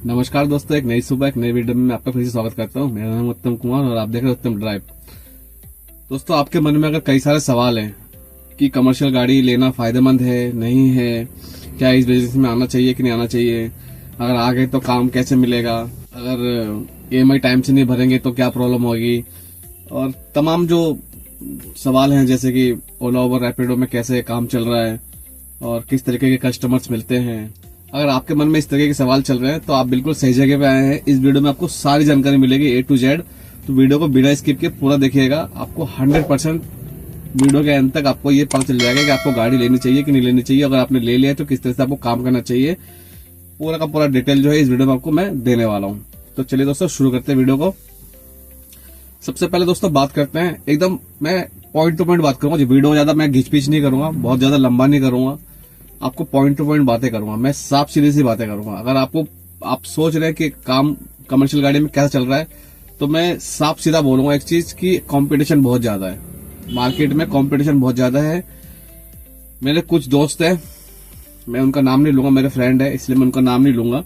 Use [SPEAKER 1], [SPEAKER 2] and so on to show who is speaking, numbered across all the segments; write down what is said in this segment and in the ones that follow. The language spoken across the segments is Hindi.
[SPEAKER 1] नमस्कार दोस्तों, एक नई सुबह एक नई वीडियो में आपका फिर से स्वागत करता हूं। मेरा नाम उत्तम कुमार और आप देख रहे हैं उत्तम ड्राइव। दोस्तों, आपके मन में अगर कई सारे सवाल हैं कि कमर्शियल गाड़ी लेना फायदेमंद है नहीं है, क्या इस बिजनेस में आना चाहिए कि नहीं आना चाहिए, अगर आ गए तो काम कैसे मिलेगा, अगर ईएमआई टाइम से नहीं भरेंगे तो क्या प्रॉब्लम होगी, और तमाम जो सवाल हैं जैसे कि ओला उबर रैपिडो में कैसे काम चल रहा है और किस तरीके के कस्टमर्स मिलते हैं। अगर आपके मन में इस तरीके के सवाल चल रहे हैं तो आप बिल्कुल सही जगह पे आए हैं। इस वीडियो में आपको सारी जानकारी मिलेगी A to Z, तो वीडियो को बिना स्किप के पूरा देखिएगा। आपको 100% वीडियो के अंत तक आपको ये पता चल जाएगा कि आपको गाड़ी लेनी चाहिए कि नहीं लेनी चाहिए, अगर आपने ले लिया तो किस तरह से आपको काम करना चाहिए। पूरा का पूरा डिटेल जो है इस वीडियो में आपको मैं देने वाला हूँ। तो चलिए दोस्तों, शुरू करते हैं वीडियो को। सबसे पहले दोस्तों बात करते हैं, एकदम मैं पॉइंट टू पॉइंट बात करूंगा। वीडियो ज्यादा मैं घिच पिच नहीं करूंगा, बहुत ज्यादा लंबा नहीं करूंगा, आपको पॉइंट टू पॉइंट बातें करूंगा। मैं साफ सीधी सी बातें करूंगा। अगर आप सोच रहे हैं कि काम कमर्शियल गाड़ी में कैसा चल रहा है, तो मैं साफ सीधा बोलूंगा एक चीज की कंपटीशन बहुत ज्यादा है, मार्केट में कंपटीशन बहुत ज्यादा है। मेरे कुछ दोस्त हैं, मैं उनका नाम नहीं लूंगा, मेरे फ्रेंड है इसलिए मैं उनका नाम नहीं लूंगा,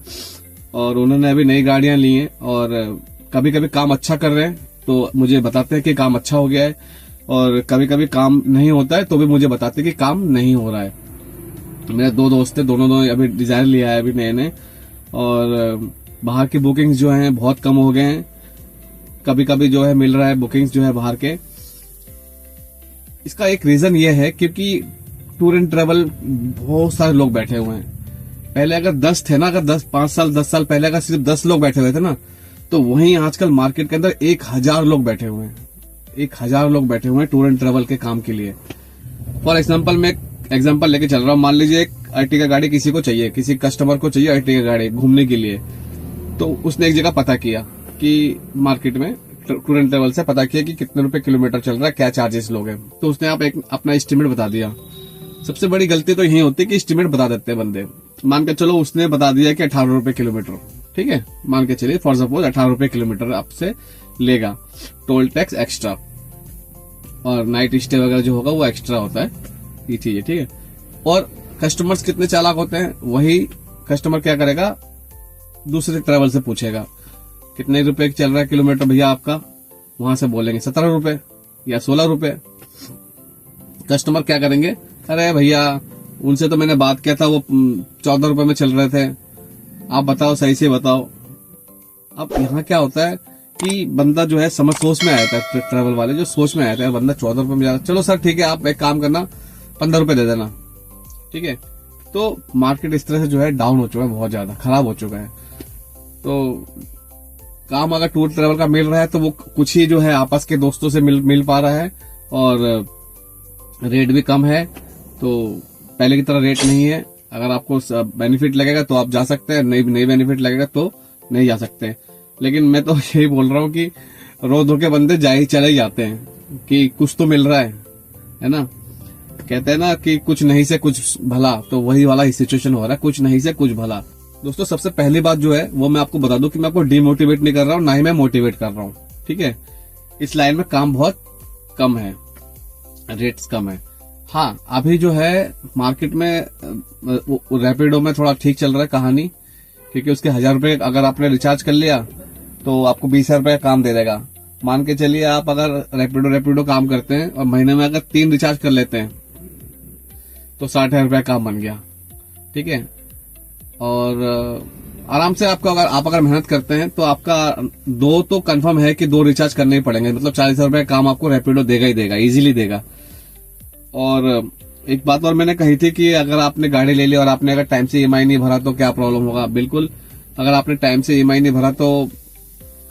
[SPEAKER 1] और उन्होंने अभी नई गाड़ियां ली हैं और कभी कभी काम अच्छा कर रहे हैं तो मुझे बताते हैं कि काम अच्छा हो गया है, और कभी कभी काम नहीं होता है तो भी मुझे बताते हैं कि काम नहीं हो रहा है। मेरे दो दोस्त थे, दोनों अभी डिजायर लिया है अभी नए नए, और बाहर की बुकिंग्स जो हैं बहुत कम हो गए हैं। कभी कभी जो है मिल रहा है बुकिंग्स जो है बाहर के। इसका एक रीजन ये है क्योंकि टूर एंड ट्रेवल बहुत सारे लोग बैठे हुए हैं। पहले अगर 10 थे ना, अगर 10 साल पहले अगर सिर्फ 10 लोग बैठे हुए थे ना, तो वहीं आजकल मार्केट के अंदर 1000 लोग बैठे हुए हैं। 1000 लोग बैठे हुए हैं टूर एंड ट्रेवल के काम के लिए। फॉर एग्जाम्पल मैं एग्जाम्पल लेके चल रहा हूँ। मान लीजिए एक अर्टिगा गाड़ी किसी को चाहिए, किसी कस्टमर को चाहिए अर्टिगा गाड़ी घूमने के लिए, तो उसने एक जगह पता किया कि मार्केट में टूर एंड ट्रेवल से पता किया कि कितने रुपए किलोमीटर चल रहा है, क्या चार्जेस लोग हैं, तो उसने आप एक अपना एस्टिमेट बता दिया। सबसे बड़ी गलती तो यही होती है कि एस्टिमेट बता देते हैं बंदे। मान के चलो उसने बता दिया कि 18 रुपए किलोमीटर, ठीक है, मान के चलिए फॉर सपोज 18 रुपए किलोमीटर आपसे लेगा, टोल टैक्स एक्स्ट्रा और नाइट स्टे वगैरह जो होगा वो एक्स्ट्रा होता है, ये चीज है, ठीक है। और कस्टमर्स कितने चालाक होते हैं, वही कस्टमर क्या करेगा, दूसरे ट्रेवल से पूछेगा कितने रुपए चल रहा है किलोमीटर भैया आपका, वहां से बोलेंगे 17 रुपए या 16 रुपए। कस्टमर क्या करेंगे, अरे भैया उनसे तो मैंने बात किया था, वो 14 रुपए में चल रहे थे, आप बताओ सही से बताओ। अब यहाँ क्या होता है कि बंदा जो है सोच में आया था, ट्रेवल वाले जो सोच में आया था, बंदा 14 रुपए में जा रहा है, चलो सर ठीक है आप एक काम करना 15 रुपए दे देना, ठीक है। तो मार्केट इस तरह से जो है डाउन हो चुका है, बहुत ज्यादा खराब हो चुका है। तो काम अगर टूर ट्रेवल का मिल रहा है तो वो कुछ ही जो है आपस के दोस्तों से मिल पा रहा है, और रेट भी कम है, तो पहले की तरह रेट नहीं है। अगर आपको बेनिफिट लगेगा तो आप जा सकते हैं, नहीं बेनिफिट लगेगा तो नहीं जा सकते। लेकिन मैं तो यही बोल रहा हूँ कि रोज धो के बंदे चले ही जाते हैं कि कुछ तो मिल रहा है ना। कहते हैं ना कि कुछ नहीं से कुछ भला, तो वही वाला ही सिचुएशन हो रहा है, कुछ नहीं से कुछ भला। दोस्तों, सबसे पहली बात जो है वो मैं आपको बता दूं कि मैं आपको डिमोटिवेट नहीं कर रहा हूँ, ना ही मैं मोटिवेट कर रहा हूँ, ठीक है। इस लाइन में काम बहुत कम है, रेट्स कम है। हाँ, अभी जो है मार्केट में रैपिडो में थोड़ा ठीक चल रहा है कहानी, क्योंकि उसके 1000 रुपए अगर आपने रिचार्ज कर लिया तो आपको 20,000 रुपए का काम दे देगा। मान के चलिए आप अगर रैपिडो काम करते हैं और महीने में अगर 3 रिचार्ज कर लेते हैं तो 60,000 रुपए काम बन गया, ठीक है। और आराम से आपको अगर मेहनत करते हैं तो आपका 2 तो कंफर्म है कि 2 रिचार्ज करने ही पड़ेंगे, मतलब 40,000 रुपए काम आपको रैपिडो देगा ही देगा, इजीली देगा। और एक बात और मैंने कही थी कि अगर आपने गाड़ी ले ली और आपने अगर टाइम से ईएमआई नहीं भरा तो क्या प्रॉब्लम होगा। बिल्कुल, अगर आपने टाइम से ईएमआई नहीं भरा तो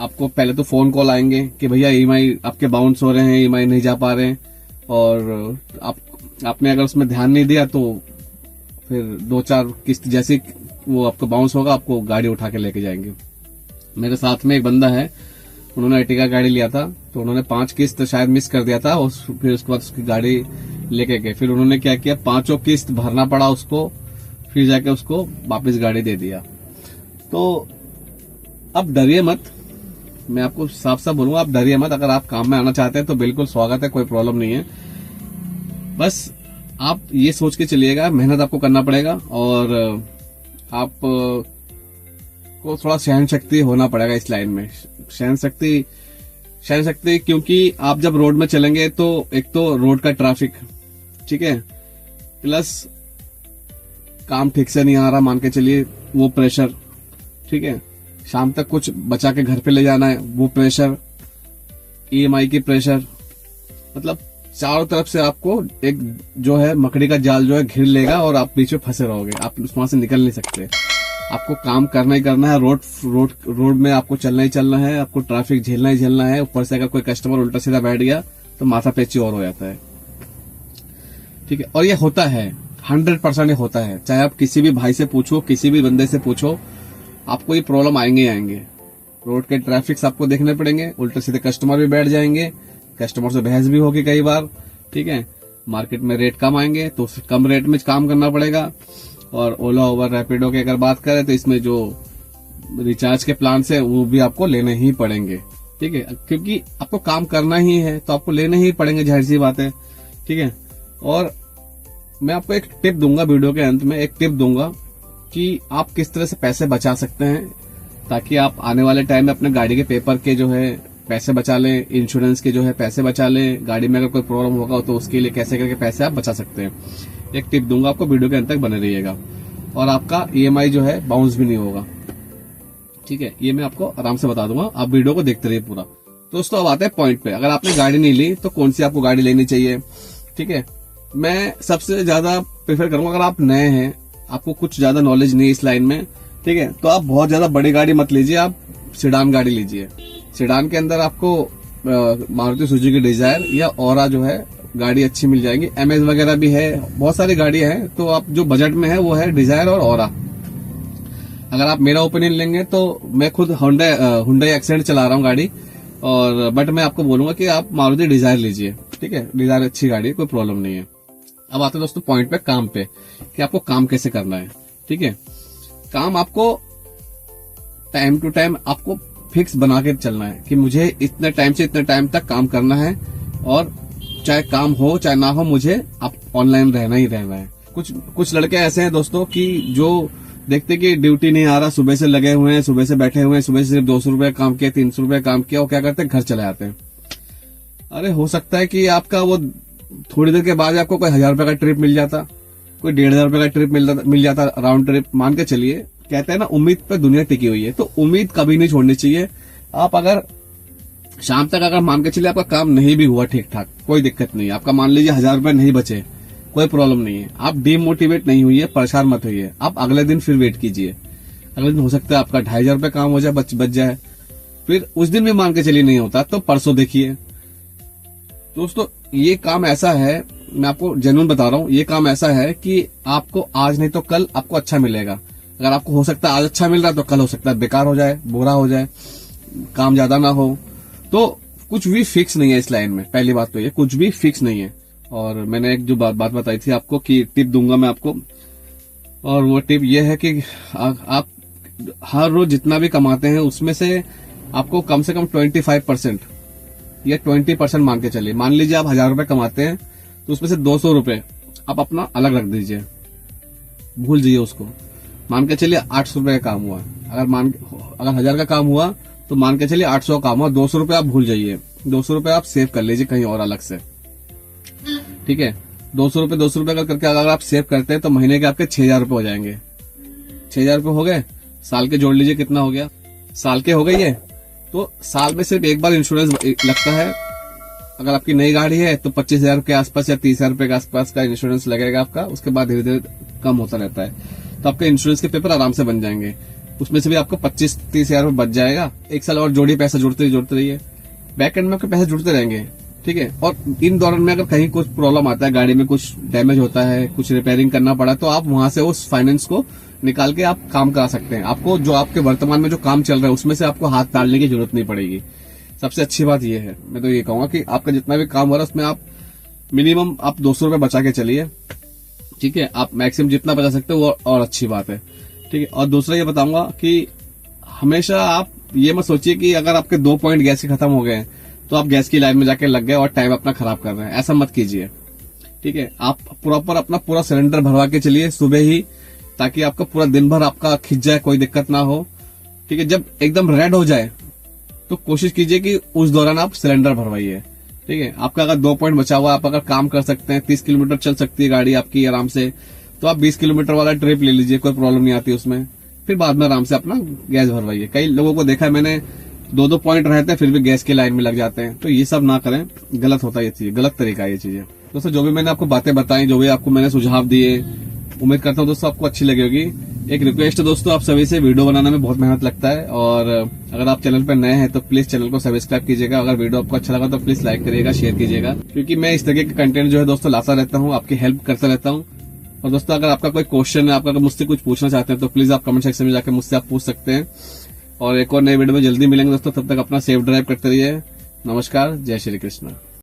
[SPEAKER 1] आपको पहले तो फोन कॉल आएंगे कि भैया ईएमआई आपके बाउंस हो रहे हैं, ईएमआई नहीं जा पा रहे हैं, और आपने अगर उसमें ध्यान नहीं दिया तो फिर 2-4 किस्त जैसे वो आपको बाउंस होगा, आपको गाड़ी उठा के लेके जाएंगे। मेरे साथ में एक बंदा है, उन्होंने अर्टिगा गाड़ी लिया था, तो उन्होंने 5 किस्त शायद मिस कर दिया था, और फिर उसके बाद उसकी गाड़ी लेके गए। फिर उन्होंने क्या किया, 5 किस्त भरना पड़ा उसको, फिर जाके उसको वापस गाड़ी दे दिया। तो अब डरिए मत, मैं आपको साफ साफ बोलूंगा, आप डरिए मत। अगर आप काम में आना चाहते हैं तो बिल्कुल स्वागत है, कोई प्रॉब्लम नहीं है। बस आप ये सोच के चलिएगा, मेहनत आपको करना पड़ेगा, और आप आपको थोड़ा सहन शक्ति होना पड़ेगा इस लाइन में। सहन शक्ति क्योंकि आप जब रोड में चलेंगे तो एक तो रोड का ट्रैफिक, ठीक है, प्लस काम ठीक से नहीं आ रहा मान के चलिए, वो प्रेशर, ठीक है, शाम तक कुछ बचा के घर पे ले जाना है, वो प्रेशर, ईएमआई की प्रेशर, मतलब चारों तरफ से आपको एक जो है मकड़ी का जाल जो है घिर लेगा और आप बीच में फंसे रहोगे, आप वहां से निकल नहीं सकते। आपको काम करना ही करना है, रोड में आपको चलना ही चलना है, आपको ट्रैफिक झेलना ही झेलना है। ऊपर से अगर कोई कस्टमर उल्टा सीधा बैठ गया तो माथा पेची और हो जाता है, ठीक है। और ये होता है 100% होता है, चाहे आप किसी भी भाई से पूछो, किसी भी बंदे से पूछो, आपको ये प्रॉब्लम आएंगे ही आएंगे। रोड के ट्रैफिक आपको देखने पड़ेंगे, उल्टे सीधे कस्टमर भी बैठ जाएंगे, कस्टमर से बहस भी होगी कई बार, ठीक है। मार्केट में रेट कम आएंगे तो कम रेट में काम करना पड़ेगा। और ओला, उबर, रैपिडो की अगर बात करें तो इसमें जो रिचार्ज के प्लान है वो भी आपको लेने ही पड़ेंगे, ठीक है, क्योंकि आपको काम करना ही है तो आपको लेने ही पड़ेंगे, जाहिर सी बात है, ठीक है। और मैं आपको एक टिप दूंगा, वीडियो के अंत में एक टिप दूंगा कि आप किस तरह से पैसे बचा सकते हैं ताकि आप आने वाले टाइम में अपने गाड़ी के पेपर के जो है पैसे बचा लें, इंश्योरेंस के जो है पैसे बचा लें, गाड़ी में अगर कोई प्रॉब्लम होगा तो उसके लिए कैसे करके पैसे आप बचा सकते हैं। एक टिप दूंगा आपको, वीडियो के अंत तक बने रहिएगा और आपका ईएमआई जो है बाउंस भी नहीं होगा, ठीक है। ये मैं आपको आराम से बता दूंगा, आप वीडियो को देखते रहिए पूरा। दोस्तों अब आते हैं पॉइंट पे, अगर आपने गाड़ी नहीं ली तो कौन सी आपको गाड़ी लेनी चाहिए, ठीक है। मैं सबसे ज्यादा प्रेफर करूंगा, अगर आप नए हैं, आपको कुछ ज्यादा नॉलेज नहीं इस लाइन में, ठीक है, तो आप बहुत ज्यादा बड़ी गाड़ी मत लीजिए, आप सेडान गाड़ी लीजिए। सेडान के अंदर आपको मारुति सुजुकी डिजायर या ओरा जो है गाड़ी अच्छी मिल जाएगी, एमएस वगैरह भी है, बहुत सारी गाड़ियां हैं। तो आप जो बजट में है वो है डिजायर और ओरा। अगर आप मेरा ओपिनियन लेंगे तो मैं खुद हुंडई एक्सेंट चला रहा हूँ गाड़ी, और बट मैं आपको बोलूंगा कि आप मारुति डिजायर लीजिए, ठीक है, डिजायर अच्छी गाड़ी है, कोई प्रॉब्लम नहीं है। अब आते हैं दोस्तों पॉइंट पे, काम पे, कि आपको काम कैसे करना है, ठीक है। काम आपको टाइम टू टाइम आपको फिक्स बना के चलना है कि मुझे इतने टाइम से इतने टाइम तक काम करना है, और चाहे काम हो चाहे ना हो मुझे आप ऑनलाइन रहना ही रहना है। कुछ लड़के ऐसे हैं दोस्तों कि जो देखते कि ड्यूटी नहीं आ रहा, सुबह से लगे हुए हैं, सुबह से बैठे हुए हैं, सुबह से सिर्फ 200 रुपए काम किया, 300 रुपए काम किया, वो क्या करते हैं, घर चले आते हैं। अरे हो सकता है कि आपका वो थोड़ी देर के बाद आपको कोई 1000 रुपए का ट्रिप मिल जाता, कोई 1500 रुपए का ट्रिप मिल जाता राउंड ट्रिप, मान के चलिए। कहते हैं ना उम्मीद पे दुनिया टिकी हुई है, तो उम्मीद कभी नहीं छोड़नी चाहिए। आप अगर शाम तक अगर मान के चलिए आपका काम नहीं भी हुआ ठीक ठाक, कोई दिक्कत नहीं, आपका मान लीजिए 1000 रुपए नहीं बचे, कोई प्रॉब्लम नहीं है, आप डिमोटिवेट नहीं हुई है, परेशान मत होइए, आप अगले दिन फिर वेट कीजिए। अगले दिन हो सकता है आपका 2500 रुपए काम हो जाए, बच जाए, फिर उस दिन भी मान के चलिए नहीं होता तो परसों देखिए। दोस्तों ये काम ऐसा है, मैं आपको जेन्युइन बता रहा हूँ, ये काम ऐसा है कि आपको आज नहीं तो कल आपको अच्छा मिलेगा। अगर आपको हो सकता है आज अच्छा मिल रहा है तो कल हो सकता है बेकार हो जाए, बुरा हो जाए, काम ज्यादा ना हो, तो कुछ भी फिक्स नहीं है इस लाइन में। पहली बात तो ये कुछ भी फिक्स नहीं है। और मैंने एक जो बात बताई थी आपको कि टिप दूंगा मैं आपको, और वो टिप ये है कि आप हर रोज जितना भी कमाते हैं उसमें से आपको कम से कम 25% या 20% मान के चलिए। मान लीजिए आप 1000 रुपए कमाते हैं तो उसमें से 200 रुपए आप अपना अलग रख दीजिए, भूल जाइए उसको। मान के चलिए 800 रुपए का काम हुआ, अगर 1000 का काम हुआ तो मान के चलिए 800 का काम हुआ, 200 रुपए आप भूल जाइए, 200 रुपए आप सेव कर लीजिए कहीं और अलग से, ठीक है। 200 रुपए करके अगर आप सेव करते हैं तो महीने के आपके 6000 रुपए हो जाएंगे। 6000 रुपए हो गए, साल के जोड़ लीजिए कितना हो गया, साल के हो गई है। तो साल में सिर्फ एक बार इंश्योरेंस लगता है। अगर आपकी नई गाड़ी है तो 25,000 के आसपास या 30,000 रुपए के आसपास का इंश्योरेंस लगेगा आपका, उसके बाद धीरे धीरे कम होता रहता है। तो आपके इंश्योरेंस के पेपर आराम से बन जाएंगे, उसमें से भी आपको 25-30,000 रुपए बच जाएगा। एक साल और जोड़िए, पैसा जुड़ते रहिए, बैक एंड में आपके पैसे जुड़ते रहेंगे, ठीक है। और इन दौरान में अगर कहीं कुछ प्रॉब्लम आता है, गाड़ी में कुछ डैमेज होता है, कुछ रिपेयरिंग करना पड़ा, तो आप वहां से उस फाइनेंस को निकाल के आप काम करा सकते हैं। आपको जो आपके वर्तमान में जो काम चल रहा है उसमें से आपको हाथ डालने की जरूरत नहीं पड़ेगी। सबसे अच्छी बात यह है, मैं तो ये कहूंगा कि आपका जितना भी काम हो रहा है उसमें आप मिनिमम आप 200 रुपए बचा के चलिए, ठीक है। आप मैक्सिमम जितना बचा सकते हो वो और अच्छी बात है, ठीक है। और दूसरा ये बताऊंगा कि हमेशा आप ये मत सोचिए कि अगर आपके 2 पॉइंट गैस के खत्म हो गए तो आप गैस की लाइन में जाके लग गए और टाइम अपना खराब कर रहे हैं, ऐसा मत कीजिए, ठीक है। आप प्रॉपर अपना पूरा सिलेंडर भरवा के चलिए सुबह ही, ताकि आपका पूरा दिन भर आपका खिंच जाए, कोई दिक्कत ना हो। ठीक है, जब एकदम रेड हो जाए तो कोशिश कीजिए कि उस दौरान आप सिलेंडर भरवाइए। ठीक है, आपका अगर 2 पॉइंट बचा हुआ, आप अगर काम कर सकते हैं, 30 किलोमीटर चल सकती है गाड़ी आपकी आराम से, तो आप 20 किलोमीटर वाला ट्रिप ले लीजिए, कोई प्रॉब्लम नहीं आती उसमें। फिर बाद में आराम से अपना गैस भरवाइए। कई लोगों को देखा है मैंने, 2-2 पॉइंट रहते हैं फिर भी गैस की लाइन में लग जाते हैं। तो ये सब ना करें, गलत होता है ये चीज, गलत तरीका है ये चीजें। दोस्तों जो भी मैंने आपको बातें बताई, जो भी आपको मैंने सुझाव दिए, उम्मीद करता हूँ दोस्तों आपको अच्छी लगी होगी। एक रिक्वेस्ट है दोस्तों, आप सभी से, वीडियो बनाने में बहुत मेहनत लगता है, और अगर आप चैनल पर नए हैं तो प्लीज चैनल को सब्सक्राइब कीजिएगा। अगर वीडियो आपको अच्छा लगा तो प्लीज लाइक करिएगा, शेयर कीजिएगा, क्योंकि मैं इस तरह के कंटेंट जो है दोस्तों लाता रहता हूँ, आपकी हेल्प करता रहता हूँ। और दोस्तों अगर आपका कोई क्वेश्चन है, आप अगर मुझसे कुछ पूछना चाहते हैं तो प्लीज आप कमेंट सेक्शन में जाकर मुझसे आप पूछ सकते हैं। और एक और नए वीडियो में जल्दी मिलेंगे दोस्तों, तब तक अपना सेफ ड्राइव करते रहिए। नमस्कार, जय श्री कृष्ण।